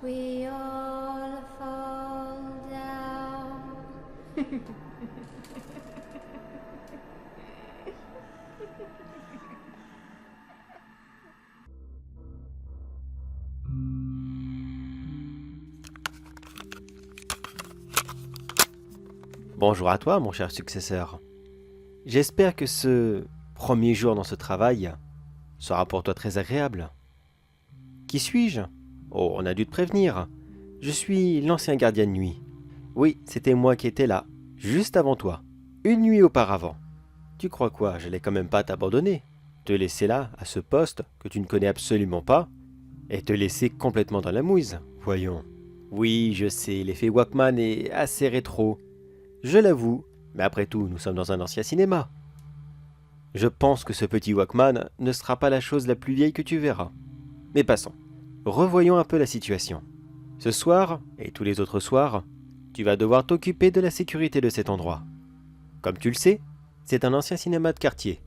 we all fall down. Bonjour à toi, mon cher successeur. J'espère que ce premier jour dans ce travail sera pour toi très agréable. Qui suis-je? Oh, on a dû te prévenir. Je suis l'ancien gardien de nuit. Oui, c'était moi qui étais là, juste avant toi, une nuit auparavant. Tu crois quoi? J'allais quand même pas t'abandonner, te laisser là, à ce poste que tu ne connais absolument pas, et te laisser complètement dans la mouise. Voyons. Oui, je sais, l'effet Walkman est assez rétro. Je l'avoue, mais après tout, nous sommes dans un ancien cinéma. Je pense que ce petit Walkman ne sera pas la chose la plus vieille que tu verras. Mais passons. Revoyons un peu la situation. Ce soir, et tous les autres soirs, tu vas devoir t'occuper de la sécurité de cet endroit. Comme tu le sais, c'est un ancien cinéma de quartier.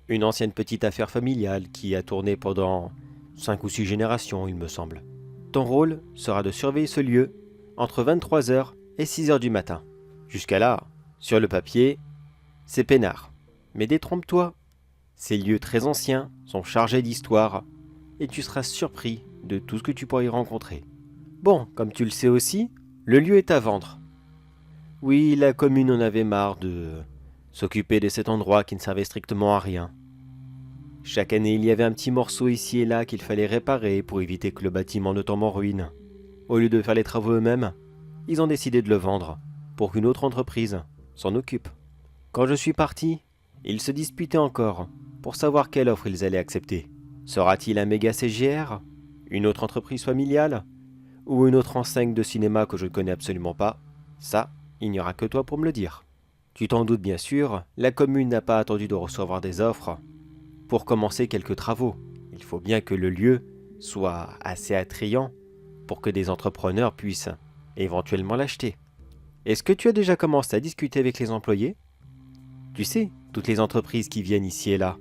Une ancienne petite affaire familiale qui a tourné pendant 5 ou 6 générations, il me semble. Ton rôle sera de surveiller ce lieu entre 23 h et 6 h du matin. Jusqu'à là, sur le papier, c'est peinard. Mais détrompe-toi, ces lieux très anciens sont chargés d'histoire et tu seras surpris de tout ce que tu pourras y rencontrer. Bon, comme tu le sais aussi, le lieu est à vendre. Oui, la commune en avait marre de s'occuper de cet endroit qui ne servait strictement à rien. Chaque année, il y avait un petit morceau ici et là qu'il fallait réparer pour éviter que le bâtiment ne tombe en ruine. Au lieu de faire les travaux eux-mêmes, ils ont décidé de le vendre pour qu'une autre entreprise s'en occupe. Quand je suis parti, ils se disputaient encore pour savoir quelle offre ils allaient accepter. Sera-t-il un méga CGR, une autre entreprise familiale, ou une autre enseigne de cinéma que je ne connais absolument pas? Ça, il n'y aura que toi pour me le dire. Tu t'en doutes bien sûr, la commune n'a pas attendu de recevoir des offres pour commencer quelques travaux. Il faut bien que le lieu soit assez attrayant pour que des entrepreneurs puissent éventuellement l'acheter. Est-ce que tu as déjà commencé à discuter avec les employés? Tu sais, toutes les entreprises qui viennent ici et là.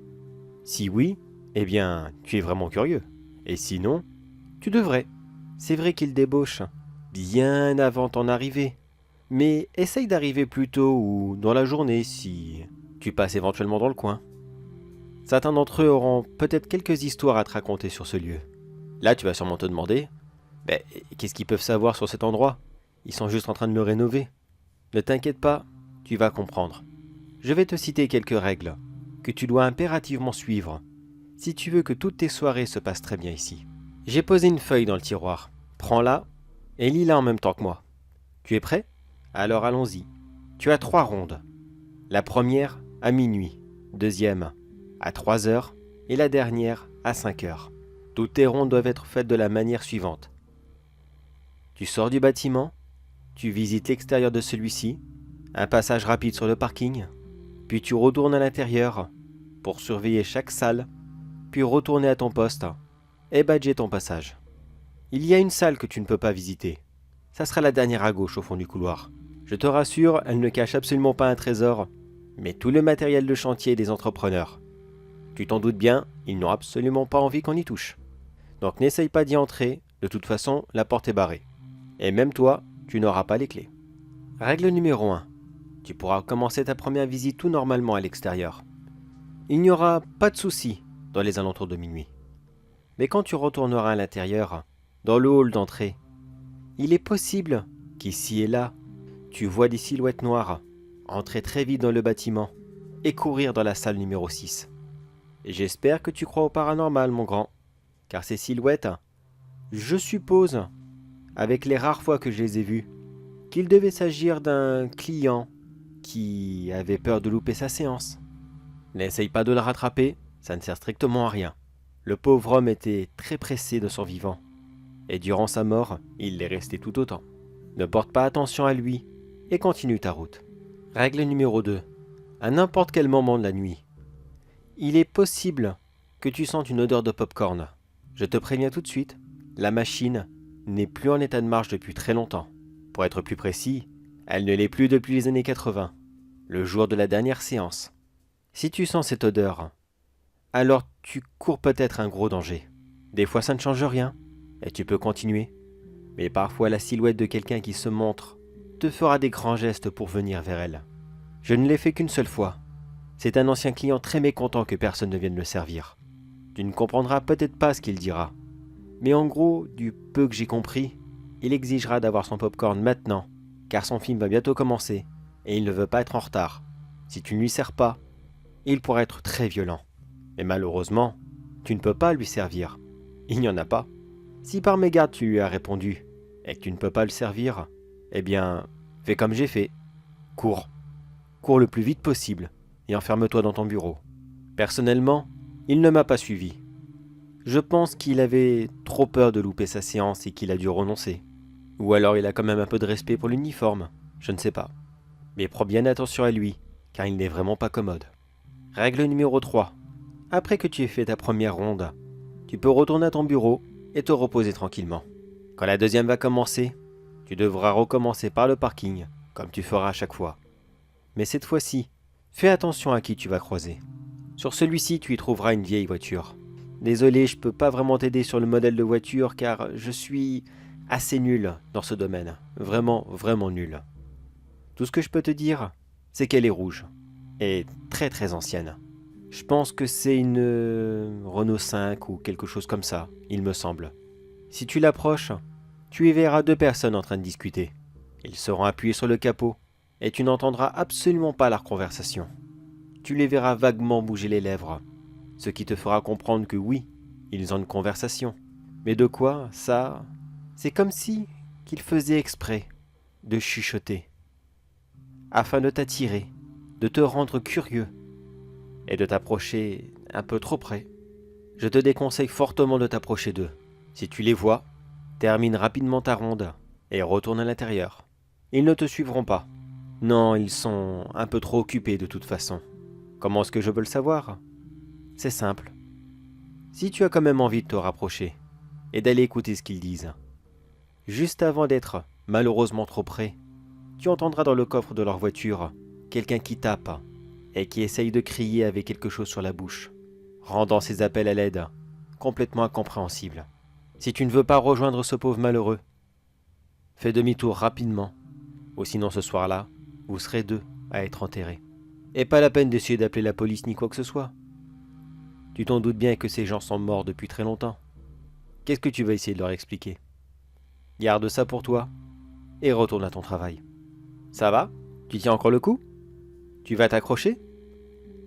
Si oui, eh bien, tu es vraiment curieux. Et sinon, tu devrais. C'est vrai qu'ils débauchent bien avant ton arrivée. Mais essaye d'arriver plus tôt ou dans la journée si tu passes éventuellement dans le coin. Certains d'entre eux auront peut-être quelques histoires à te raconter sur ce lieu. Là, tu vas sûrement te demander, ben, qu'est-ce qu'ils peuvent savoir sur cet endroit? Ils sont juste en train de le rénover. Ne t'inquiète pas, tu vas comprendre. Je vais te citer quelques règles que tu dois impérativement suivre si tu veux que toutes tes soirées se passent très bien ici. J'ai posé une feuille dans le tiroir. Prends-la et lis-la en même temps que moi. Tu es prêt? Alors allons-y. Tu as 3 rondes. La première à minuit, deuxième à 3 heures et la dernière à 5 heures. Toutes tes rondes doivent être faites de la manière suivante. Tu sors du bâtiment, tu visites l'extérieur de celui-ci, un passage rapide sur le parking, puis tu retournes à l'intérieur pour surveiller chaque salle, puis retourner à ton poste et badger ton passage. Il y a une salle que tu ne peux pas visiter. Ça sera la dernière à gauche au fond du couloir. Je te rassure, elle ne cache absolument pas un trésor, mais tout le matériel de chantier des entrepreneurs. Tu t'en doutes bien, ils n'ont absolument pas envie qu'on y touche. Donc n'essaye pas d'y entrer, de toute façon, la porte est barrée. Et même toi, tu n'auras pas les clés. Règle numéro 1. Tu pourras commencer ta première visite tout normalement à l'extérieur. Il n'y aura pas de souci dans les alentours de minuit. Mais quand tu retourneras à l'intérieur, dans le hall d'entrée, il est possible qu'ici et là, tu vois des silhouettes noires entrer très vite dans le bâtiment et courir dans la salle numéro 6. Et j'espère que tu crois au paranormal, mon grand, car ces silhouettes, je suppose, avec les rares fois que je les ai vues, qu'il devait s'agir d'un client qui avait peur de louper sa séance. N'essaye pas de le rattraper, ça ne sert strictement à rien. Le pauvre homme était très pressé de son vivant, et durant sa mort, il l'est resté tout autant. Ne porte pas attention à lui, et continue ta route. Règle numéro 2. À n'importe quel moment de la nuit, il est possible que tu sentes une odeur de pop-corn. Je te préviens tout de suite, la machine n'est plus en état de marche depuis très longtemps. Pour être plus précis, elle ne l'est plus depuis les années 80, le jour de la dernière séance. Si tu sens cette odeur, alors tu cours peut-être un gros danger. Des fois ça ne change rien, et tu peux continuer. Mais parfois la silhouette de quelqu'un qui se montre te fera des grands gestes pour venir vers elle. Je ne l'ai fait qu'une seule fois. C'est un ancien client très mécontent que personne ne vienne le servir. Tu ne comprendras peut-être pas ce qu'il dira. Mais en gros, du peu que j'ai compris, il exigera d'avoir son popcorn maintenant, car son film va bientôt commencer, et il ne veut pas être en retard. Si tu ne lui sers pas, il pourrait être très violent. Mais malheureusement, tu ne peux pas lui servir. Il n'y en a pas. Si par mégarde tu lui as répondu, et que tu ne peux pas le servir, eh bien, fais comme j'ai fait. Cours. Cours le plus vite possible, et enferme-toi dans ton bureau. Personnellement, il ne m'a pas suivi. Je pense qu'il avait trop peur de louper sa séance et qu'il a dû renoncer. Ou alors il a quand même un peu de respect pour l'uniforme, je ne sais pas. Mais prends bien attention à lui, car il n'est vraiment pas commode. Règle numéro 3. Après que tu aies fait ta première ronde, tu peux retourner à ton bureau et te reposer tranquillement. Quand la deuxième va commencer, tu devras recommencer par le parking, comme tu feras à chaque fois. Mais cette fois-ci, fais attention à qui tu vas croiser. Sur celui-ci, tu y trouveras une vieille voiture. Désolé, je peux pas vraiment t'aider sur le modèle de voiture car je suis assez nul dans ce domaine. Vraiment, vraiment nul. Tout ce que je peux te dire, c'est qu'elle est rouge. Et très très ancienne. Je pense que c'est une Renault 5 ou quelque chose comme ça, il me semble. Si tu l'approches, tu y verras 2 personnes en train de discuter. Ils seront appuyés sur le capot et tu n'entendras absolument pas leur conversation. Tu les verras vaguement bouger les lèvres, ce qui te fera comprendre que oui, ils ont une conversation. Mais de quoi, ça, c'est comme si qu'ils faisaient exprès de chuchoter, afin de t'attirer, de te rendre curieux et de t'approcher un peu trop près. Je te déconseille fortement de t'approcher d'eux. Si tu les vois, termine rapidement ta ronde et retourne à l'intérieur. Ils ne te suivront pas. Non, ils sont un peu trop occupés de toute façon. Comment est-ce que je peux le savoir ? C'est simple. Si tu as quand même envie de te rapprocher et d'aller écouter ce qu'ils disent, juste avant d'être malheureusement trop près, tu entendras dans le coffre de leur voiture quelqu'un qui tape et qui essaye de crier avec quelque chose sur la bouche, rendant ses appels à l'aide complètement incompréhensibles. Si tu ne veux pas rejoindre ce pauvre malheureux, fais demi-tour rapidement, ou sinon ce soir-là, vous serez 2 à être enterrés. Et pas la peine d'essayer d'appeler la police ni quoi que ce soit. Tu t'en doutes bien que ces gens sont morts depuis très longtemps. Qu'est-ce que tu vas essayer de leur expliquer ? Garde ça pour toi et retourne à ton travail. Ça va ? Tu tiens encore le coup ? Tu vas t'accrocher ?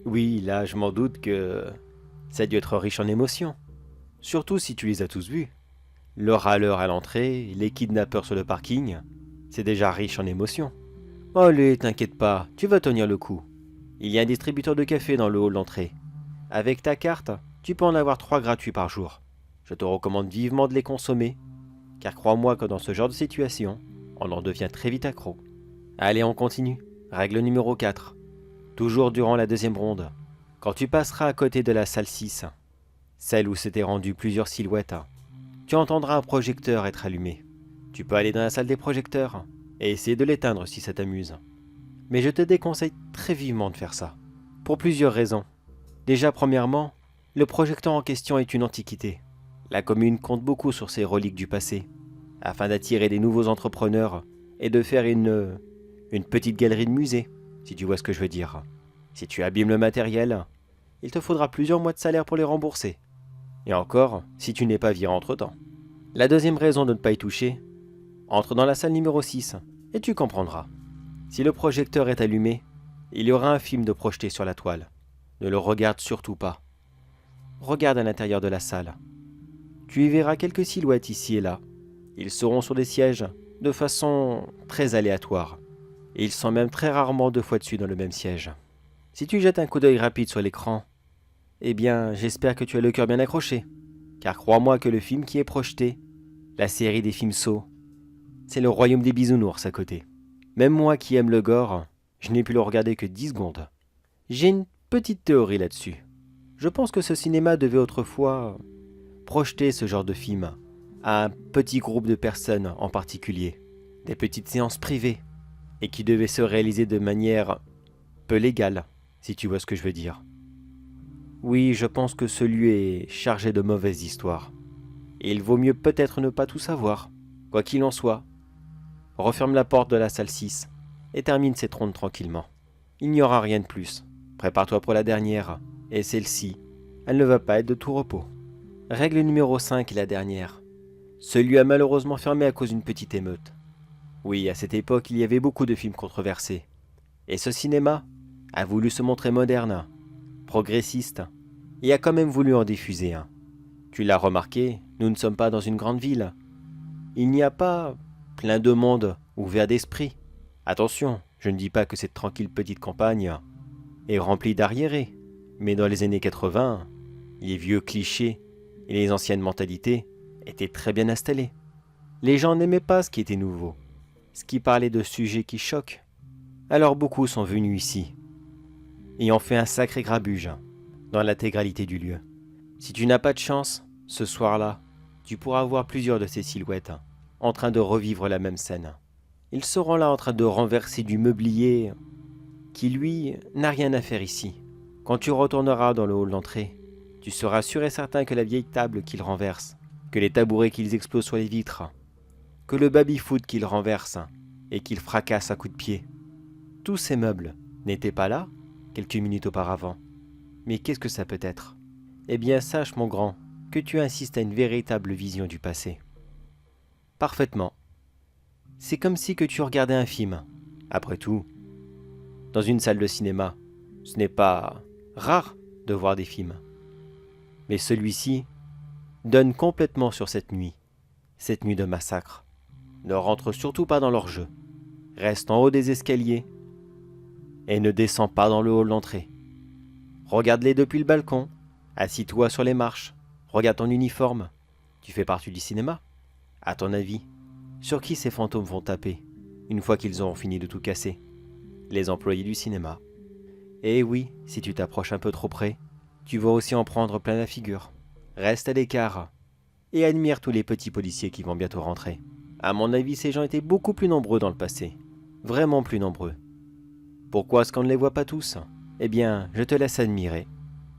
Oui, là, je m'en doute que ça a dû être riche en émotions. Surtout si tu les as tous vus. Le râleur à l'entrée, les kidnappeurs sur le parking, c'est déjà riche en émotions. Allez, t'inquiète pas, tu vas tenir le coup. Il y a un distributeur de café dans le hall d'entrée. Avec ta carte, tu peux en avoir 3 gratuits par jour. Je te recommande vivement de les consommer, car crois-moi que dans ce genre de situation, on en devient très vite accro. Allez, on continue. Règle numéro 4. Toujours durant la deuxième ronde, quand tu passeras à côté de la salle 6, celle où s'étaient rendues plusieurs silhouettes, tu entendras un projecteur être allumé. Tu peux aller dans la salle des projecteurs et essayer de l'éteindre si ça t'amuse. Mais je te déconseille très vivement de faire ça, pour plusieurs raisons. Déjà, premièrement, le projecteur en question est une antiquité. La commune compte beaucoup sur ces reliques du passé, afin d'attirer des nouveaux entrepreneurs et de faire une petite galerie de musée, si tu vois ce que je veux dire. Si tu abîmes le matériel, il te faudra plusieurs mois de salaire pour les rembourser. Et encore, si tu n'es pas viré entre-temps. La deuxième raison de ne pas y toucher, entre dans la salle numéro 6 et tu comprendras. Si le projecteur est allumé, il y aura un film de projeté sur la toile. Ne le regarde surtout pas. Regarde à l'intérieur de la salle. Tu y verras quelques silhouettes ici et là. Ils seront sur des sièges de façon très aléatoire. Et ils sont même très rarement 2 fois dessus dans le même siège. Si tu jettes un coup d'œil rapide sur l'écran, eh bien, j'espère que tu as le cœur bien accroché. Car crois-moi que le film qui est projeté, la série des films Saw, c'est le royaume des bisounours à côté. Même moi qui aime le gore, je n'ai pu le regarder que 10 secondes. J'ai une petite théorie là-dessus. Je pense que ce cinéma devait autrefois projeter ce genre de film à un petit groupe de personnes en particulier, des petites séances privées, et qui devaient se réaliser de manière peu légale, si tu vois ce que je veux dire. Oui, je pense que ce lieu est chargé de mauvaises histoires, et il vaut mieux peut-être ne pas tout savoir. Quoi qu'il en soit, referme la porte de la salle 6 et termine cette ronde tranquillement. Il n'y aura rien de plus. Prépare-toi pour la dernière, et celle-ci, elle ne va pas être de tout repos. Règle numéro 5 est la dernière. Ce lieu a malheureusement fermé à cause d'une petite émeute. Oui, à cette époque, il y avait beaucoup de films controversés. Et ce cinéma a voulu se montrer moderne, progressiste, et a quand même voulu en diffuser un. Tu l'as remarqué, nous ne sommes pas dans une grande ville. Il n'y a pas plein de monde ouvert d'esprit. Attention, je ne dis pas que cette tranquille petite campagne est remplie d'arriérés, mais dans les années 80, les vieux clichés et les anciennes mentalités étaient très bien installés. Les gens n'aimaient pas ce qui était nouveau, ce qui parlait de sujets qui choquent. Alors beaucoup sont venus ici, et ont fait un sacré grabuge dans l'intégralité du lieu. Si tu n'as pas de chance, ce soir-là, tu pourras voir plusieurs de ces silhouettes en train de revivre la même scène. Ils seront là en train de renverser du meublier qui, lui, n'a rien à faire ici. Quand tu retourneras dans le hall d'entrée, tu seras sûr et certain que la vieille table qu'ils renversent, que les tabourets qu'ils explosent sur les vitres, que le baby-foot qu'ils renversent et qu'ils fracassent à coups de pied, tous ces meubles n'étaient pas là quelques minutes auparavant. Mais qu'est-ce que ça peut être ? Eh bien, sache, mon grand, que tu assistes à une véritable vision du passé. Parfaitement. C'est comme si que tu regardais un film. Après tout, dans une salle de cinéma, ce n'est pas rare de voir des films. Mais celui-ci donne complètement sur cette nuit de massacre. Ne rentre surtout pas dans leur jeu. Reste en haut des escaliers et ne descends pas dans le hall d'entrée. Regarde-les depuis le balcon, assis-toi sur les marches, regarde ton uniforme. Tu fais partie du cinéma. À ton avis, sur qui ces fantômes vont taper une fois qu'ils auront fini de tout casser ? Les employés du cinéma. Et oui, si tu t'approches un peu trop près, tu vas aussi en prendre plein la figure. Reste à l'écart et admire tous les petits policiers qui vont bientôt rentrer. À mon avis, ces gens étaient beaucoup plus nombreux dans le passé. Vraiment plus nombreux. Pourquoi est-ce qu'on ne les voit pas tous ? Eh bien, je te laisse admirer.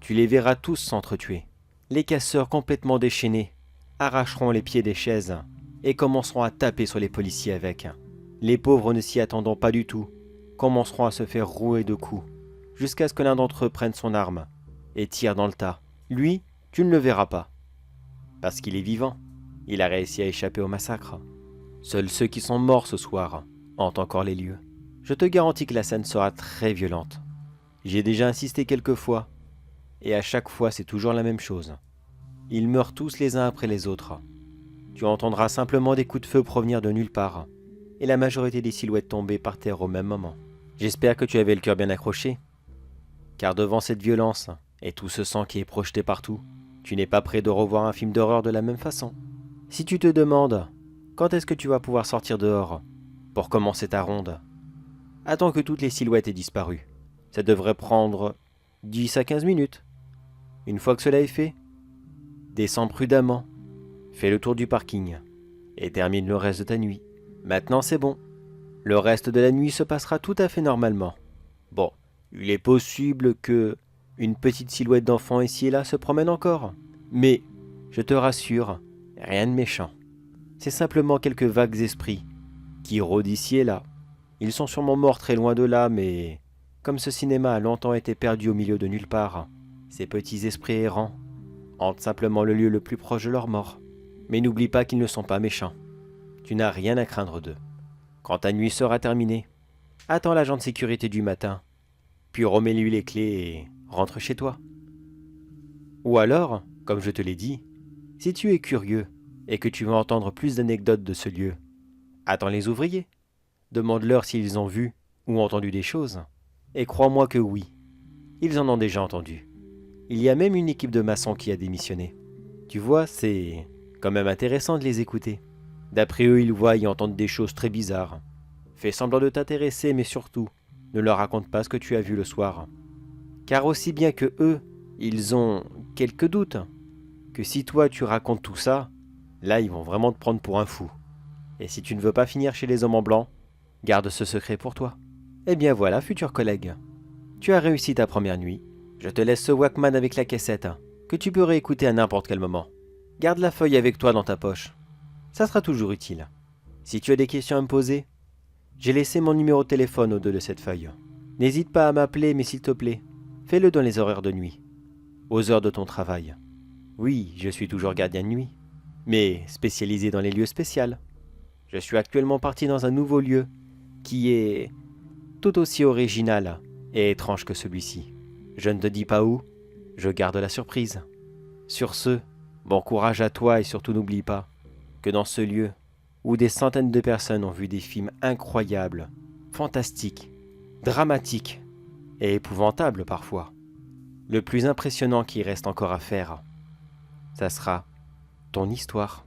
Tu les verras tous s'entretuer. Les casseurs complètement déchaînés arracheront les pieds des chaises et commenceront à taper sur les policiers avec. Les pauvres ne s'y attendant pas du tout, commenceront à se faire rouer de coups, jusqu'à ce que l'un d'entre eux prenne son arme et tire dans le tas. Lui, tu ne le verras pas. Parce qu'il est vivant, il a réussi à échapper au massacre. Seuls ceux qui sont morts ce soir hantent encore les lieux. Je te garantis que la scène sera très violente. J'y ai déjà insisté quelques fois, et à chaque fois c'est toujours la même chose. Ils meurent tous les uns après les autres. Tu entendras simplement des coups de feu provenir de nulle part, et la majorité des silhouettes tomber par terre au même moment. J'espère que tu avais le cœur bien accroché, car devant cette violence et tout ce sang qui est projeté partout, tu n'es pas prêt de revoir un film d'horreur de la même façon. Si tu te demandes quand est-ce que tu vas pouvoir sortir dehors pour commencer ta ronde, attends que toutes les silhouettes aient disparu. Ça devrait prendre 10 à 15 minutes. Une fois que cela est fait, descends prudemment, fais le tour du parking et termine le reste de ta nuit. Maintenant c'est bon. Le reste de la nuit se passera tout à fait normalement. Bon, il est possible que une petite silhouette d'enfant ici et là se promène encore. Mais, je te rassure, rien de méchant. C'est simplement quelques vagues esprits qui rôdent ici et là. Ils sont sûrement morts très loin de là, mais comme ce cinéma a longtemps été perdu au milieu de nulle part, ces petits esprits errants hantent simplement le lieu le plus proche de leur mort. Mais n'oublie pas qu'ils ne sont pas méchants. Tu n'as rien à craindre d'eux. Quand ta nuit sera terminée, attends l'agent de sécurité du matin, puis remets-lui les clés et rentre chez toi. Ou alors, comme je te l'ai dit, si tu es curieux et que tu veux entendre plus d'anecdotes de ce lieu, attends les ouvriers. Demande-leur s'ils ont vu ou entendu des choses. Et crois-moi que oui, ils en ont déjà entendu. Il y a même une équipe de maçons qui a démissionné. Tu vois, c'est quand même intéressant de les écouter. D'après eux, ils voient et entendent des choses très bizarres. Fais semblant de t'intéresser, mais surtout, ne leur raconte pas ce que tu as vu le soir. Car aussi bien que eux, ils ont quelques doutes, que si toi tu racontes tout ça, là ils vont vraiment te prendre pour un fou. Et si tu ne veux pas finir chez les hommes en blanc, garde ce secret pour toi. Eh bien voilà, futur collègue. Tu as réussi ta première nuit. Je te laisse ce Walkman avec la cassette, que tu peux réécouter à n'importe quel moment. Garde la feuille avec toi dans ta poche. Ça sera toujours utile. Si tu as des questions à me poser, j'ai laissé mon numéro de téléphone au dos de cette feuille. N'hésite pas à m'appeler, mais s'il te plaît, fais-le dans les horaires de nuit, aux heures de ton travail. Oui, je suis toujours gardien de nuit, mais spécialisé dans les lieux spéciaux. Je suis actuellement parti dans un nouveau lieu qui est tout aussi original et étrange que celui-ci. Je ne te dis pas où, je garde la surprise. Sur ce, bon courage à toi et surtout n'oublie pas que dans ce lieu, où des centaines de personnes ont vu des films incroyables, fantastiques, dramatiques et épouvantables parfois, le plus impressionnant qui reste encore à faire, ça sera ton histoire.